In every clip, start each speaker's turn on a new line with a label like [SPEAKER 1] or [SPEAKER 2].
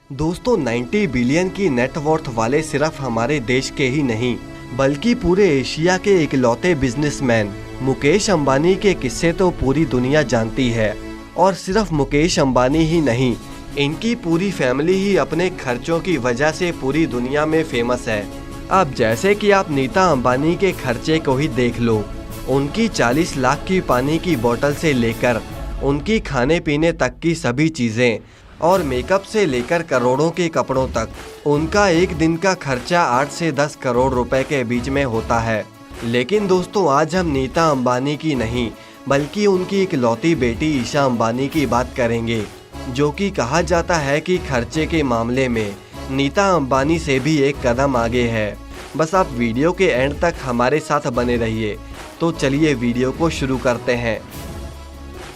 [SPEAKER 1] दोस्तों 90 बिलियन की नेटवर्थ वाले सिर्फ हमारे देश के ही नहीं बल्कि पूरे एशिया के इकलौते बिजनेसमैन मुकेश अंबानी के किस्से तो पूरी दुनिया जानती है। और सिर्फ मुकेश अंबानी ही नहीं, इनकी पूरी फैमिली ही अपने खर्चों की वजह से पूरी दुनिया में फेमस है। अब जैसे कि आप नीता अंबानी के खर्चे को ही देख लो, उनकी 40 लाख की पानी की बोतल से लेकर उनकी खाने पीने तक की सभी चीज़ें और मेकअप से लेकर करोड़ों के कपड़ों तक, उनका एक दिन का खर्चा 8 से 10 करोड़ रुपए के बीच में होता है। लेकिन दोस्तों आज हम नीता अंबानी की नहीं बल्कि उनकी इकलौती बेटी ईशा अंबानी की बात करेंगे, जो कि कहा जाता है कि खर्चे के मामले में नीता अंबानी से भी एक कदम आगे है। बस आप वीडियो के एंड तक हमारे साथ बने रहिए। तो चलिए वीडियो को शुरू करते हैं।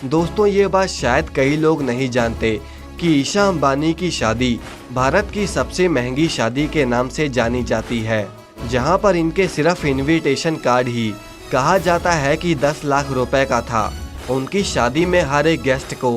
[SPEAKER 1] दोस्तों ये बात शायद कई लोग नहीं जानते कि ईशा अंबानी की शादी भारत की सबसे महंगी शादी के नाम से जानी जाती है, जहां पर इनके सिर्फ इनविटेशन कार्ड ही कहा जाता है कि 10 लाख रुपए का था। उनकी शादी में हर एक गेस्ट को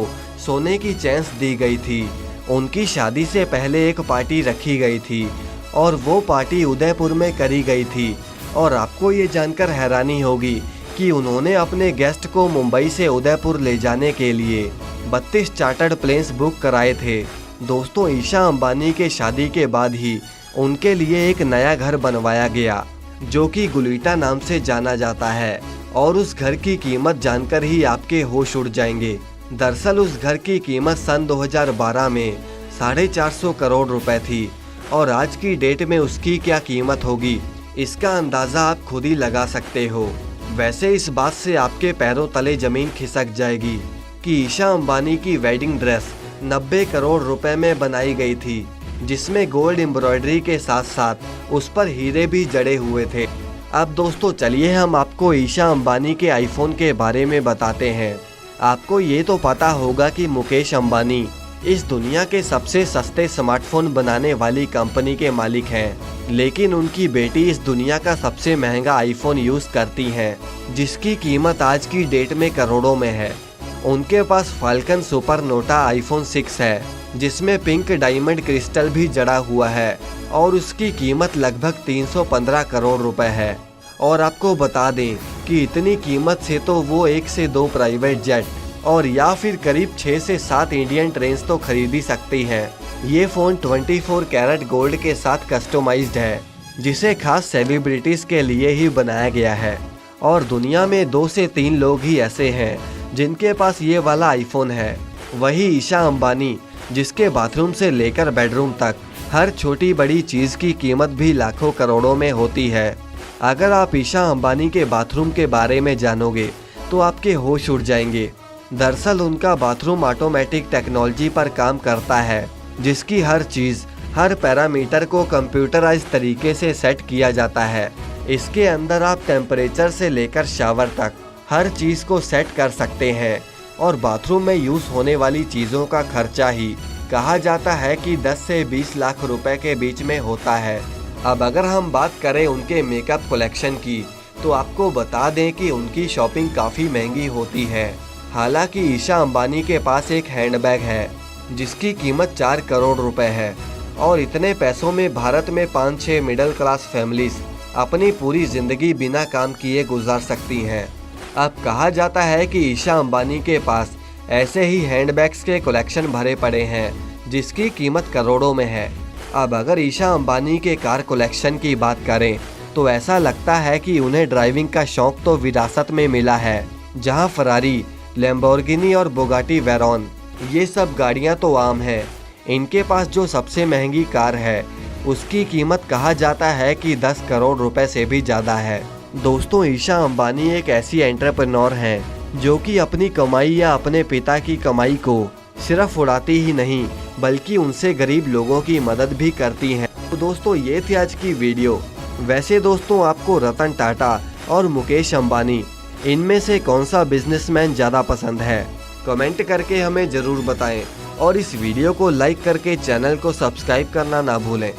[SPEAKER 1] सोने की चेन्स दी गई थी। उनकी शादी से पहले एक पार्टी रखी गई थी और वो पार्टी उदयपुर में करी गई थी। और आपको ये जानकर हैरानी होगी कि उन्होंने अपने गेस्ट को मुंबई से उदयपुर ले जाने के लिए 32 चार्टर्ड प्लेन्स बुक कराए थे। दोस्तों ईशा अंबानी के शादी के बाद ही उनके लिए एक नया घर बनवाया गया, जो कि गुलिटा नाम से जाना जाता है। और उस घर की कीमत जानकर ही आपके होश उड़ जाएंगे। दरअसल उस घर की कीमत सन 2012 में 450 करोड़ रुपए थी और आज की डेट में उसकी क्या कीमत होगी इसका अंदाज़ा आप खुद ही लगा सकते हो। वैसे इस बात से आपके पैरों तले जमीन खिसक जाएगी कि ईशा अंबानी की वेडिंग ड्रेस 90 करोड़ रुपए में बनाई गई थी, जिसमें गोल्ड एम्ब्रॉयडरी के साथ साथ उस पर हीरे भी जड़े हुए थे। अब दोस्तों चलिए हम आपको ईशा अंबानी के आईफोन के बारे में बताते हैं। आपको ये तो पता होगा कि मुकेश अंबानी इस दुनिया के सबसे सस्ते स्मार्टफोन बनाने वाली कंपनी के मालिक हैं, लेकिन उनकी बेटी इस दुनिया का सबसे महंगा आईफोन यूज़ करती हैं, जिसकी कीमत आज की डेट में करोड़ों में है। उनके पास फाल्कन सुपर नोटा आईफोन 6 है, जिसमें पिंक डायमंड क्रिस्टल भी जड़ा हुआ है और उसकी कीमत लगभग 315 करोड़ रुपए है। और आपको बता दें कि इतनी कीमत से तो वो 1 से 2 प्राइवेट जेट और या फिर करीब 6 से 7 इंडियन ट्रेन्स तो खरीद ही सकती हैं। ये फ़ोन 24 कैरेट गोल्ड के साथ कस्टमाइज्ड है, जिसे खास सेलिब्रिटीज़ के लिए ही बनाया गया है। और दुनिया में 2 से 3 लोग ही ऐसे हैं जिनके पास ये वाला आईफोन है। वही ईशा अंबानी, जिसके बाथरूम से लेकर बेडरूम तक हर छोटी बड़ी चीज़ की कीमत भी लाखों करोड़ों में होती है। अगर आप ईशा अंबानी के बाथरूम के बारे में जानोगे तो आपके होश उड़ जाएंगे। दरअसल उनका बाथरूम ऑटोमेटिक टेक्नोलॉजी पर काम करता है, जिसकी हर चीज़ हर पैरामीटर को कंप्यूटराइज तरीके से सेट किया जाता है। इसके अंदर आप टेम्परेचर से लेकर शावर तक हर चीज़ को सेट कर सकते हैं। और बाथरूम में यूज़ होने वाली चीज़ों का खर्चा ही कहा जाता है कि 10 से 20 लाख रुपए के बीच में होता है। अब अगर हम बात करें उनके मेकअप कलेक्शन की, तो आपको बता दें कि उनकी शॉपिंग काफ़ी महंगी होती है। हालांकि ईशा अंबानी के पास एक हैंडबैग है जिसकी कीमत 4 करोड़ रुपए है। और इतने पैसों में भारत में 5-6 मिडिल क्लास फैमिलीज अपनी पूरी ज़िंदगी बिना काम किए गुजार सकती हैं। अब कहा जाता है कि ईशा अंबानी के पास ऐसे ही हैंडबैग्स के कलेक्शन भरे पड़े हैं, जिसकी कीमत करोड़ों में है। अब अगर ईशा अंबानी के कार कलेक्शन की बात करें तो ऐसा लगता है कि उन्हें ड्राइविंग का शौक तो विरासत में मिला है, जहां फरारी, लैम्बोर्गिनी और बुगाटी वेरॉन ये सब गाड़ियां तो आम हैं। इनके पास जो सबसे महंगी कार है उसकी कीमत कहा जाता है कि 10 करोड़ रुपए से भी ज़्यादा है। दोस्तों ईशा अंबानी एक ऐसी एंटरप्रेन्योर हैं जो कि अपनी कमाई या अपने पिता की कमाई को सिर्फ उड़ाती ही नहीं बल्कि उनसे गरीब लोगों की मदद भी करती हैं। तो दोस्तों ये थी आज की वीडियो। वैसे दोस्तों आपको रतन टाटा और मुकेश अंबानी इनमें से कौन सा बिजनेसमैन ज़्यादा पसंद है? कमेंट करके हमें ज़रूर बताएं और इस वीडियो को लाइक करके चैनल को सब्सक्राइब करना ना भूलें।